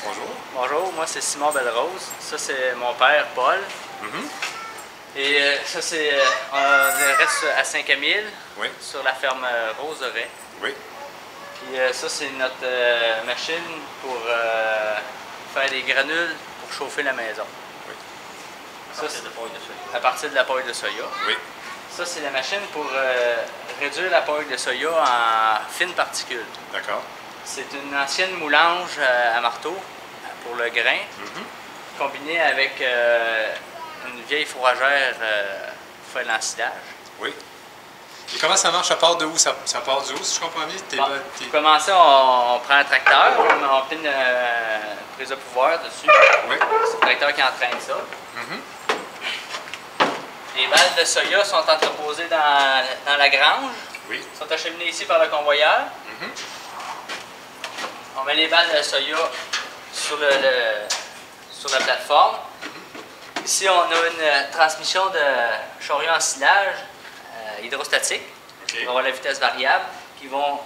Bonjour. Bonjour, moi c'est Simon Belrose. Ça c'est mon père, Paul. Et ça c'est, on reste à Saint-Camille, Oui. sur la ferme Roseraie. Oui. Puis ça c'est notre machine pour faire des granules pour chauffer la maison. Oui. À partir de la paille de soya. Oui. Ça c'est la machine pour réduire la paille de soya en fines particules. D'accord. C'est une ancienne moulange à marteau pour le grain, combinée avec une vieille fourragère pour faire l'ensilage. Oui. Et comment ça marche? Ça part de où? Ça part du haut, si je comprends bien? Bon, pour commencer, on prend un tracteur, on pine une prise de pouvoir dessus. Oui. C'est le tracteur qui entraîne ça. Les balles de soya sont entreposées dans la grange. Oui. Sont acheminées ici par le convoyeur. On met les balles de soya sur la plateforme. Ici, on a une transmission de chariot ensilage hydrostatique. OK. On va avoir la vitesse variable qui vont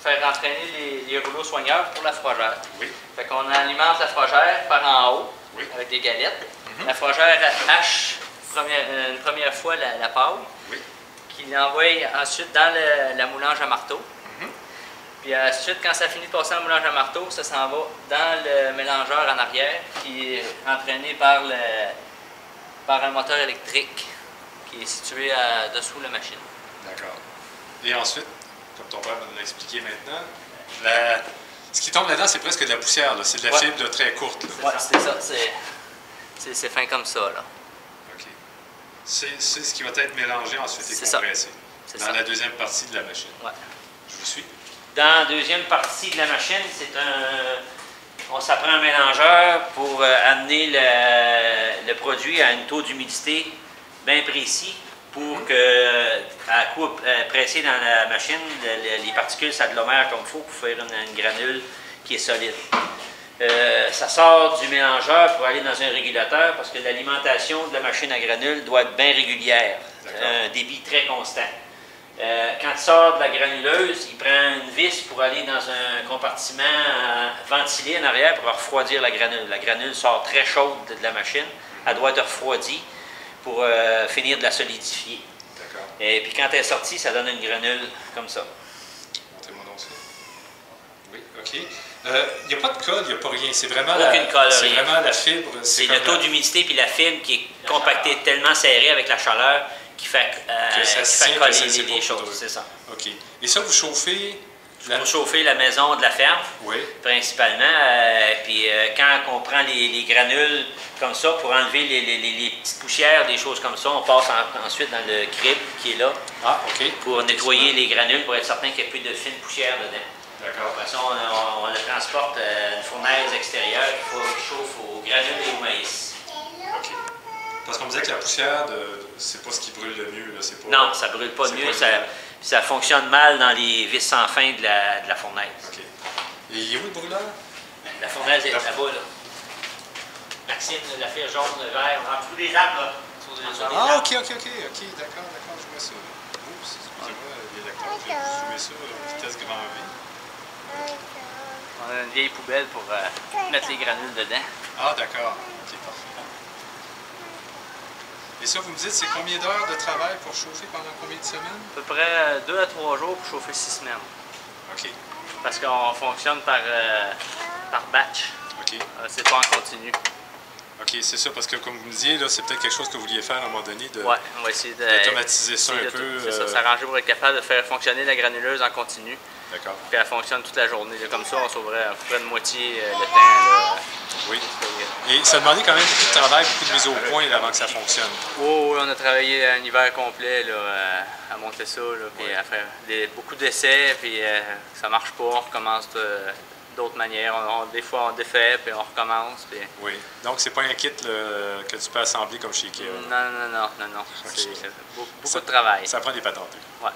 faire entraîner les rouleaux soigneurs pour la fourragère. Oui. Fait qu'on alimente la fourragère par en haut avec des galettes. La fourragère hache une première fois la paille, qui l'envoie ensuite dans la moulange à marteau. Puis ensuite, quand ça finit de passer en moulange à marteau, ça s'en va dans le mélangeur en arrière, qui est entraîné par un moteur électrique qui est situé dessous la machine. D'accord. Et ensuite, comme ton père me l'a expliqué maintenant, ce qui tombe là-dedans, c'est presque de la poussière. C'est de la fibre très courte. Oui, c'est ça. C'est fin comme ça. Là. OK. C'est ce qui va être mélangé ensuite et compressé. Dans la deuxième partie de la machine. Oui. Je vous suis. Dans la deuxième partie de la machine, ça prend un mélangeur pour amener le produit à un taux d'humidité bien précis pour que, à coup pressé dans la machine, les particules s'agglomèrent comme il faut pour faire une granule qui est solide. Ça sort du mélangeur pour aller dans un régulateur parce que l'alimentation de la machine à granules doit être bien régulière, un débit très constant. Quand il sort de la granuleuse, il prend une vis pour aller dans un compartiment ventilé en arrière pour refroidir la granule. La granule sort très chaude de la machine. Elle doit être refroidie pour finir de la solidifier. Et puis quand elle est sortie, ça donne une granule comme ça. Montrez-moi donc ça. Oui, OK. Il n'y a pas de colle, il n'y a pas rien. C'est vraiment, vraiment la fibre. C'est le taux d'humidité puis la fibre qui est compactée tellement serrée avec la chaleur qui fait coller les choses, c'est ça. OK. Et ça, vous chauffez? Vous chauffez la maison de la ferme, principalement. Puis quand on prend les granules comme ça, pour enlever les petites poussières, des choses comme ça, on passe ensuite dans le crible qui est là, pour nettoyer les granules, pour être certain qu'il n'y a plus de fines poussières dedans. D'accord. De toute façon, on le transporte à une fournaise extérieure qui chauffe aux granules et au maïs. OK. Parce qu'on me disait que la poussière, c'est pas ce qui brûle le mieux. Là. Pas, non, ça brûle pas mieux. Ça fonctionne mal dans les vis sans fin de la fournaise. OK. Et il est où le brûleur? La fournaise est là-bas. Là. Maxime, la fille jaune, le vert, en dessous des arbres. Là. Ah, OK, d'accord, je vois ça. Oups, excusez-moi, les lecteurs, je vais zoomer ça à vitesse grand V. On a une vieille poubelle pour mettre les granules dedans. Ah, d'accord. OK, parfait. Et ça, vous me dites, c'est combien d'heures de travail pour chauffer pendant combien de semaines? À peu près 2 à 3 jours pour chauffer 6 semaines. OK. Parce qu'on fonctionne par batch. OK. C'est pas en continu. OK, c'est ça, parce que comme vous me disiez, c'est peut-être quelque chose que vous vouliez faire à un moment donné, on va essayer d'automatiser ça un peu. C'est ça, s'arranger pour être capable de faire fonctionner la granuleuse en continu. D'accord. Puis elle fonctionne toute la journée. Comme ça, on sauverait à peu près de moitié le temps. Oui. Et ça demandait quand même beaucoup de travail, beaucoup de mise au point avant que ça fonctionne. Oui, on a travaillé un hiver complet à monter ça, puis à faire beaucoup d'essais, puis ça marche pas, on recommence d'autres manières. Des fois, on défait, puis on recommence. Puis... Oui. Donc, c'est pas un kit que tu peux assembler comme chez Ikea. Non. C'est beaucoup de travail. Ça prend des patentes. Oui.